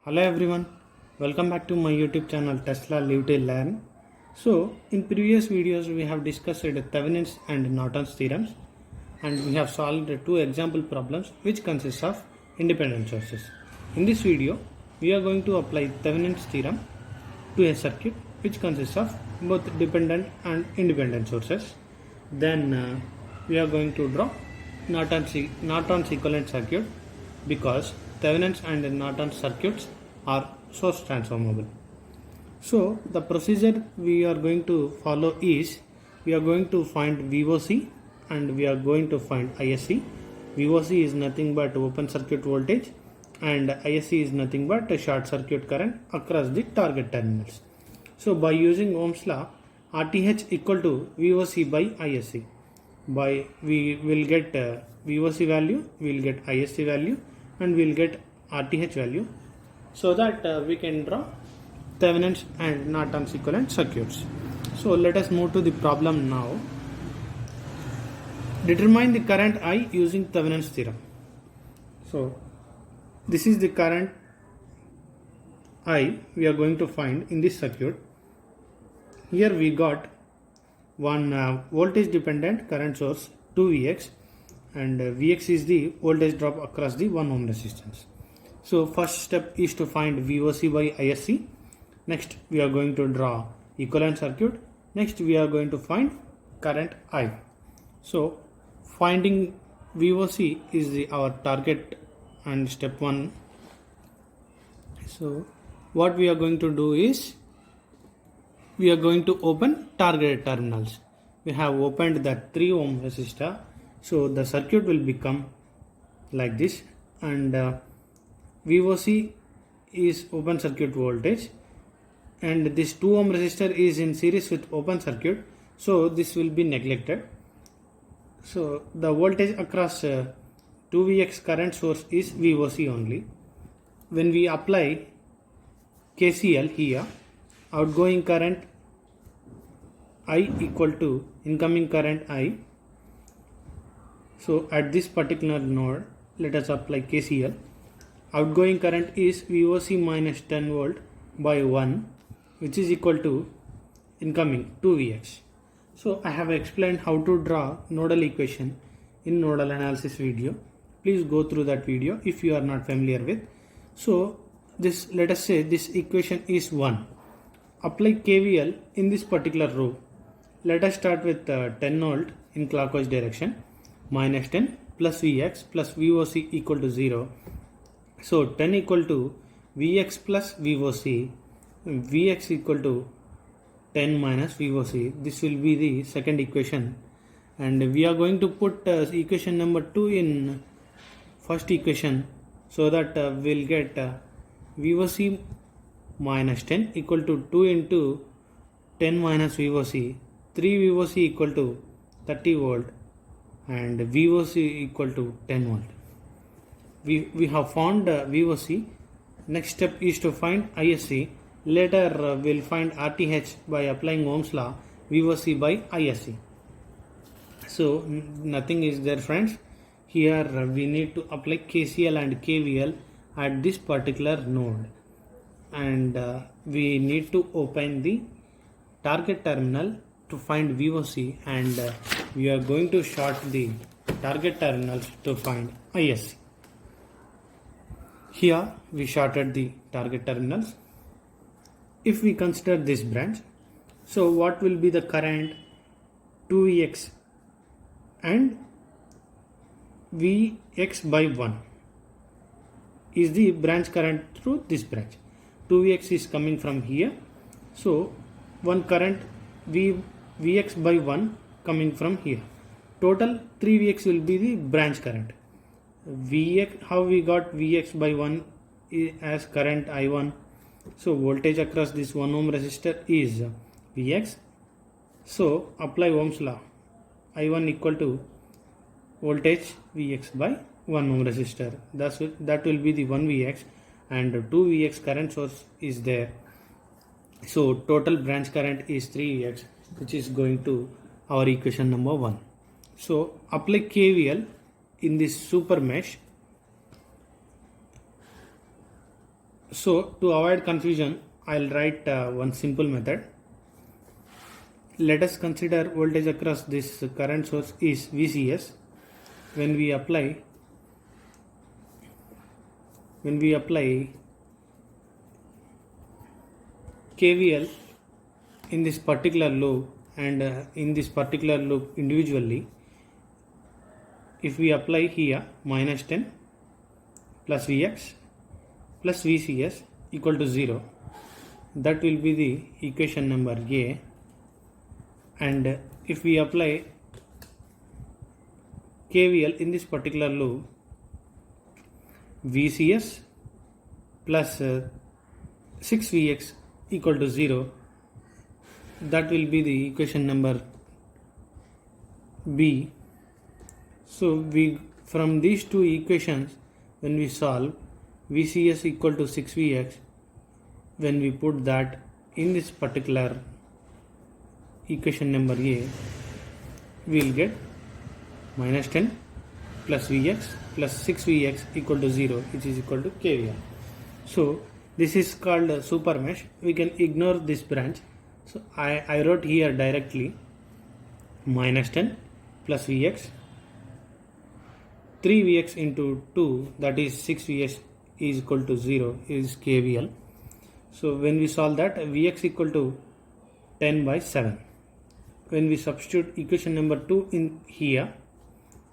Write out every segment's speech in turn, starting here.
Hello everyone, welcome back to my YouTube channel Tesla Live to Learn. So in previous videos we have discussed Thevenin's and Norton's theorems, and we have solved two example problems which consist of independent sources. In this video we are going to apply Thevenin's theorem to a circuit which consists of both dependent and independent sources. Then we are going to draw Norton's equivalent circuit because Thevenin's and Norton's circuits are source transformable. So the procedure we are going to follow is we are going to find VOC and we are going to find ISC. VOC is nothing but open circuit voltage and ISC is nothing but a short circuit current across the target terminals. So by using Ohm's law, RTH equal to VOC by ISC. We will get VOC value, we will get ISC value, and we will get RTH value, so that we can draw Thevenin's and Norton's equivalent circuits. So let us move to the problem now. Determine the current I using Thevenin's theorem. So this is the current I we are going to find in this circuit. Here we got one voltage dependent current source 2Vx, and Vx is the voltage drop across the 1 ohm resistance. So first step is to find VOC by ISC. Next we are going to draw equivalent circuit. Next we are going to find current I. So finding VOC is our target and step 1. So what we are going to do is we are going to open target terminals. We have opened the 3 ohm resistor, so the circuit will become like this, and VOC is open circuit voltage, and this 2 ohm resistor is in series with open circuit, so this will be neglected. So the voltage across 2Vx current source is VOC only. When we apply KCL here, outgoing current I equal to incoming current I. So at this particular node, let us apply KCL. Outgoing current is VOC minus 10 volt by 1, which is equal to incoming 2Vx. So I have explained how to draw nodal equation in nodal analysis video. Please go through that video if you are not familiar with. So this, let us say this equation is 1. Apply KVL in this particular row. Let us start with 10 volt in clockwise direction, minus 10 plus Vx plus VOC equal to 0. So 10 equal to Vx plus VOC, Vx equal to 10 minus VOC. This will be the second equation, and we are going to put equation number 2 in first equation, so that we'll get VOC minus 10 equal to 2 into 10 minus VOC, 3 VOC equal to 30 volt, and VOC equal to 10 volt. We have found VOC. Next step is to find ISC. Later we'll find RTH by applying Ohm's law, VOC by ISC. So nothing is there, friends. Here we need to apply KCL and KVL at this particular node, and we need to open the target terminal to find VOC, and we are going to short the target terminals to find ISC. Here we shorted the target terminals. If we consider this branch, so what will be the current 2Vx and Vx by 1 is the branch current through this branch. 2Vx is coming from here, so one current Vx by 1 coming from here. Total 3Vx will be the branch current. Vx, how we got Vx by 1 as current I1? So voltage across this 1 ohm resistor is Vx. So apply Ohm's law. I1 equal to voltage Vx by 1 ohm resistor. That will be the 1 Vx, and 2 Vx current source is there. So total branch current is 3 Vx, which is going to our equation number 1. So apply KVL in this super mesh. So to avoid confusion, I'll write one simple method. Let us consider voltage across this current source is VCS. When we apply KVL in this particular loop and in this particular loop individually, if we apply here minus 10 plus Vx plus VCS equal to 0, that will be the equation number A. And if we apply KVL in this particular loop, VCS plus 6Vx equal to 0, that will be the equation number B. So we from these two equations, when we solve VCS equal to 6Vx, when we put that in this particular equation number A, we will get minus 10 plus Vx plus 6Vx equal to 0, which is equal to KVL. So this is called a super mesh. We can ignore this branch. So I wrote here directly minus 10 plus Vx, 3Vx into 2, that is 6Vx is equal to 0 is KVL. So when we solve that, Vx equal to 10 by 7. When we substitute equation number 2 in here,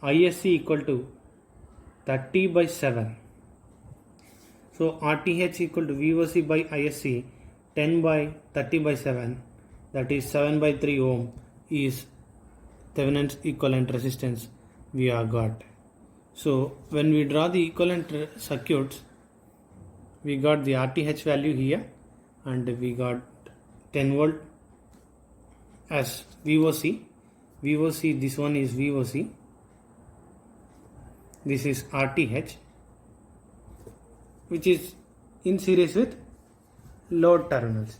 ISC equal to 30 by 7. So RTH equal to VOC by ISC 10 by 30 by 7, that is 7 by 3 ohm is Thevenin's equivalent resistance we have got. So when we draw the equivalent circuits, we got the RTH value here and we got 10 volt as VOC. This one is VOC. This is RTH, which is in series with load terminals.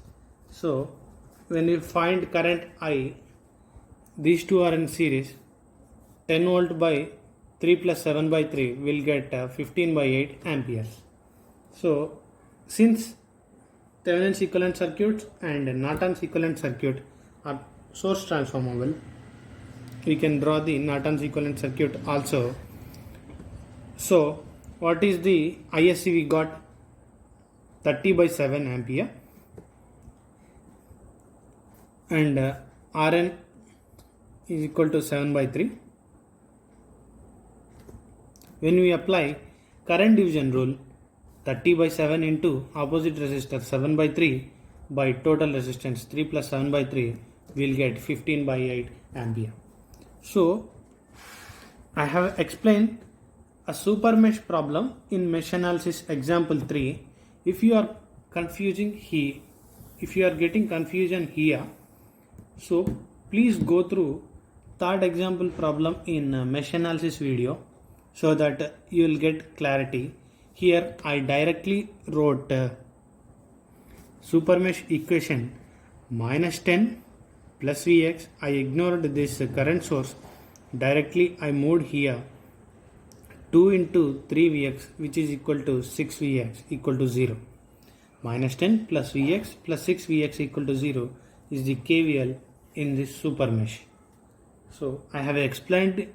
So when you find current I, these two are in series. 10 volt by 3 plus 7 by 3 will get 15 by 8 amperes. So since Thevenin's equivalent circuit and Norton's equivalent circuit are source transformable, we can draw the Norton's equivalent circuit also. So what is the ISC we got? 30 by 7 ampere, and Rn is equal to 7 by 3. When we apply current division rule, 30 by 7 into opposite resistor 7 by 3 by total resistance 3 plus 7 by 3, we will get 15 by 8 ampere. So I have explained a super mesh problem in mesh analysis example 3. If you are confusing here, if you are getting confusion here, so please go through third example problem in mesh analysis video so that you will get clarity. Here I directly wrote super mesh equation minus 10 plus Vx. I ignored this current source. Directly I moved here 2 into 3Vx, which is equal to 6Vx equal to 0. Minus 10 plus Vx plus 6Vx equal to 0 is the KVL in this super mesh. So I have explained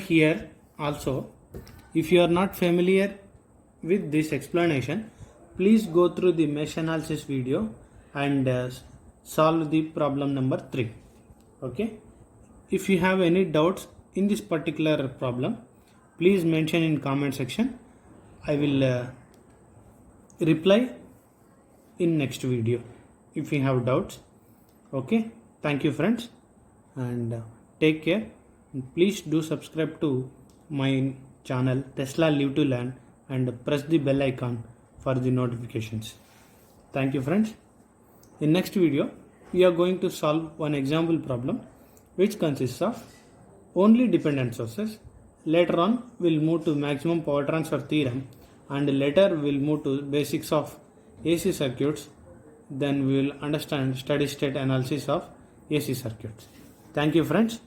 here also. If you are not familiar with this explanation, please go through the mesh analysis video and solve the problem number 3. Okay. If you have any doubts in this particular problem, please mention in comment section. I will reply in next video if you have doubts. Okay, thank you friends, and take care. Please do subscribe to my channel Tesla Live to Learn and press the bell icon for the notifications. Thank you friends. In next video we are going to solve one example problem which consists of only dependent sources. Later on we'll move to maximum power transfer theorem, and later we'll move to basics of AC circuits. Then we will understand steady state analysis of AC circuits. Thank you friends.